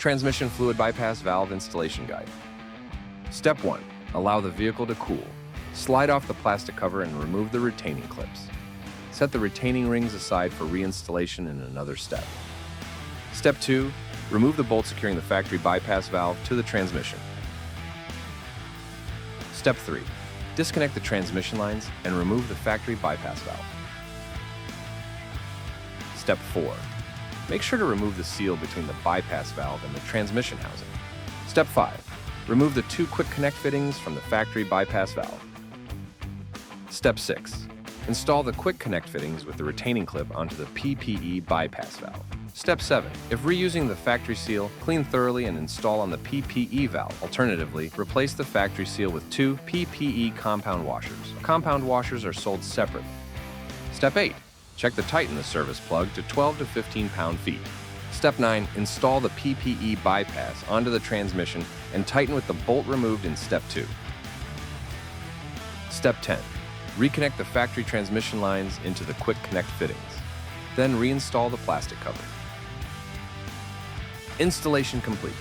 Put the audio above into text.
Transmission fluid bypass valve installation guide. Step 1. Allow the vehicle to cool. Slide off the plastic cover and remove the retaining clips. Set the retaining rings aside for reinstallation in another step. Step 2. Remove the bolt securing the factory bypass valve to the transmission. Step 3. Disconnect the transmission lines and remove the factory bypass valve. Step 4. Make sure to remove the seal between the bypass valve and the transmission housing. Step 5. Remove the 2 quick connect fittings from the factory bypass valve. Step 6. Install the quick connect fittings with the retaining clip onto the PPE bypass valve. Step 7. If reusing the factory seal, clean thoroughly and install on the PPE valve. Alternatively, replace the factory seal with 2 PPE compound washers. Compound washers are sold separately. Step 8. Check the tighten the service plug to 12 to 15 pound-feet. Step 9. Install the PPE bypass onto the transmission and tighten with the bolt removed in Step 2. Step 10. Reconnect the factory transmission lines into the quick connect fittings. Then reinstall the plastic cover. Installation complete.